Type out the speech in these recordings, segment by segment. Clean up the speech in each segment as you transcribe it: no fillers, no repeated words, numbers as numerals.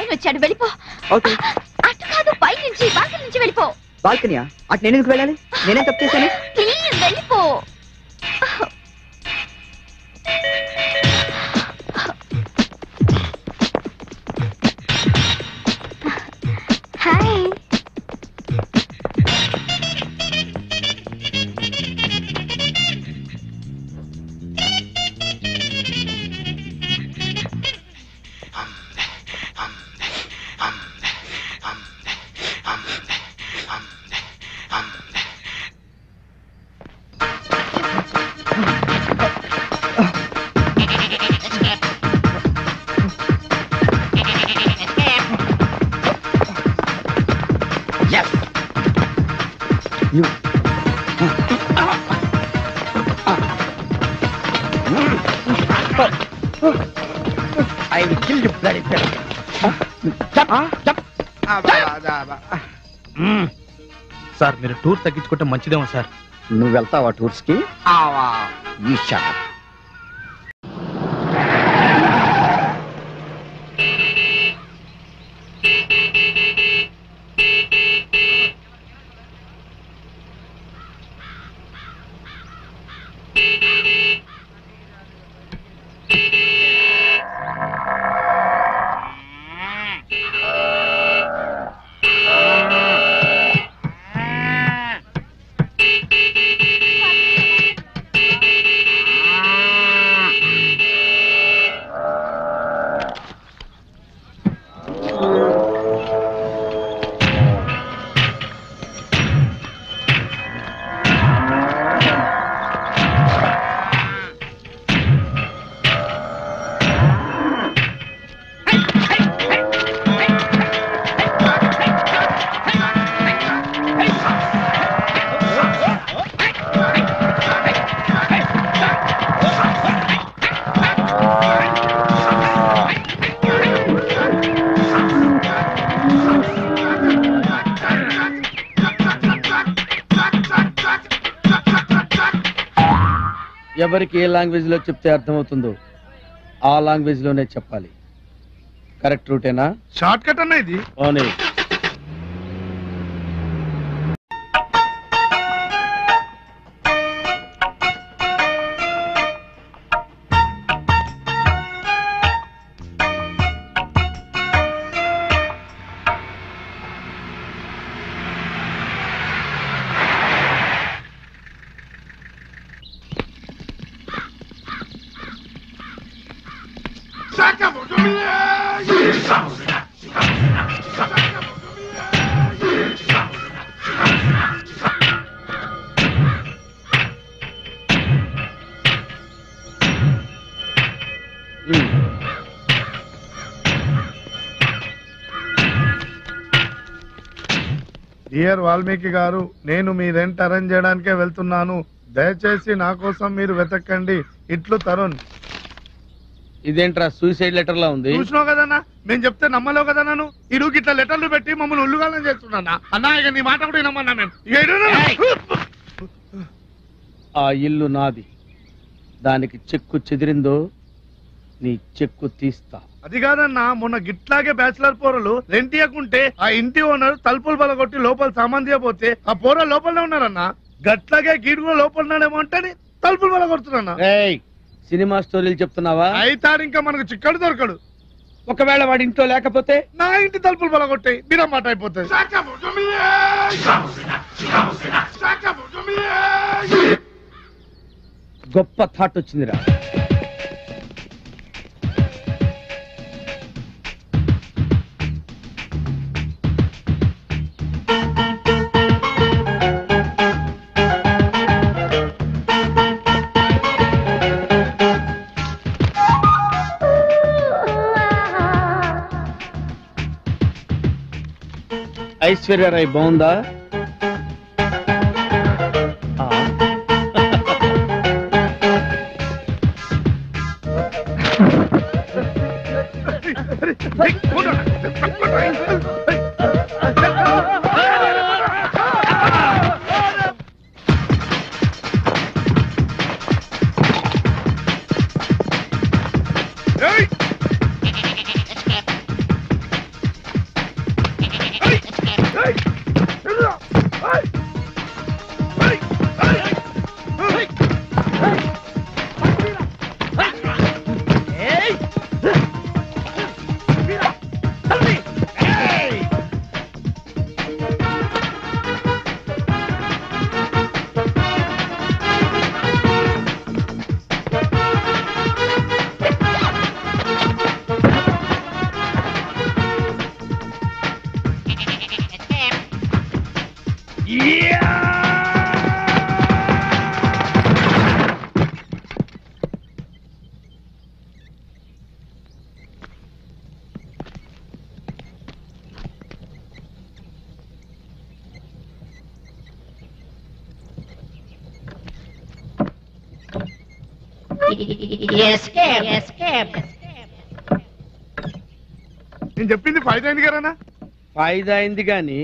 ఆయన వచ్చాడు, వెళ్ళిపో. అటు కాదు, పై నుంచి బాల్కనీ నుంచి వెళ్ళిపో. బాల్కనీయా? అటు నేను ఎందుకు వెళ్ళాలి? నేనేం తప్పు చేశాను? ప్లీజ్ వెళ్ళిపో. Hi. I will kill you bloody fellow. Sir మీరు టూర్ తగ్గించుకుంటే మంచిదేమో సార్. నువ్వు వెళ్తావా టూర్స్ కి? ఈ షట్. ఎవరికి ఏ లాంగ్వేజ్ లో చెప్తే అర్థమవుతుందో ఆ లాంగ్వేజ్ లోనే చెప్పాలి. కరెక్ట్ రూటేనా? షార్ట్ కట్ అన్న ఇది. అవునే. డియర్ వాల్మీకి గారు, నేను మీ రెంట్ అరేంజ్ చేయడానికే వెళ్తున్నాను. దయచేసి నా కోసం మీరు వెతకండి. ఇట్లు తరుణ్. ఇదేంట్రా సూసైడ్ లెటర్ లా ఉంది? చూసినావు కదన్నా, నేను చెప్తే నమ్మలేవు కదా. నన్ను ఇరుగు ఇట్లా లెటర్లు పెట్టి మమ్మల్ని ఉల్లుగాలని చేస్తున్నా అన్నా. ఇక నీ మాట కూడా నమ్మన్నా నేను. ఆ ఇల్లు నాది. దానికి చెక్కు చెదిరిందో నీ చెక్కు తీస్తా. అది కాదన్నా, మొన్న గిట్లాగే బ్యాచిలర్ పోరలు రెంట్ ఇవ్వకుంటే ఆ ఇంటి ఓనర్ తలుపులు బలగొట్టి లోపల సామాన్ తీయపోతే ఆ పోరలు లోపలనే ఉన్నారన్నా. గట్లాగే గీడు కూడా లోపలన్నాడేమో అంటే తలుపులు బలగొడుతున్నా. సినిమా స్టోరీలు చెప్తున్నావా? అయితాడు ఇంకా మనకు చిక్కడు దొరకడు. ఒకవేళ వాడి ఇంట్లో లేకపోతే నా ఇంటి తలుపులు బలగొట్టాయి బిరమాట అయిపోతుంది. గొప్ప థాట్ వచ్చిందిరా. ఐశ్వర్య రాయ్ బాగుందా? నేను చెప్పింది ఫైదా అయింది కదన్నా. ఫైదా అయింది గాని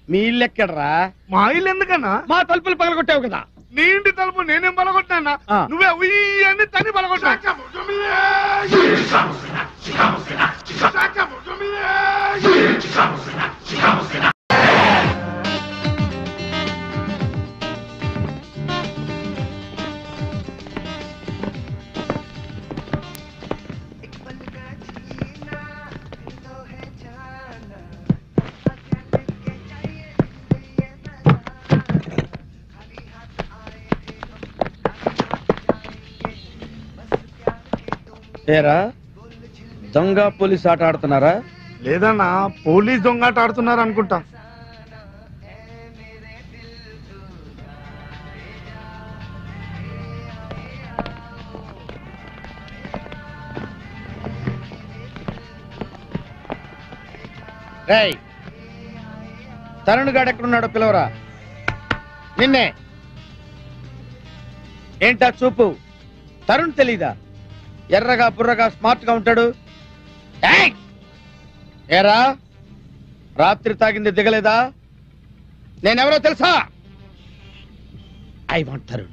మీ ఇల్లు ఎక్కడరా? మా ఇల్లు ఎందుకన్నా? మా తలుపులు పగలగొట్టావు కదా. నీ ఇంటి తలుపు నేనేం బలగొట్టినా? ఆ. నువ్వే ఉయ్యని తన్ని బలగొట్టా. ఏరా దొంగ పోలీస్ ఆట ఆడుతున్నారా? లేదన్నా, పోలీస్ దొంగాట ఆడుతున్నారు అనుకుంటా. రేయ్, తరుణ్ గాడు ఎక్కడున్నాడో పిలవరా. నిన్నే. ఏంటా చూపు? తరుణ్ తెలీదా? ఎర్రగా బుర్రగా స్మార్ట్ గా ఉంటాడు. ఏరా, రాత్రి తాగింది దిగలేదా? నేనెవరో తెలుసా? I want Tarun.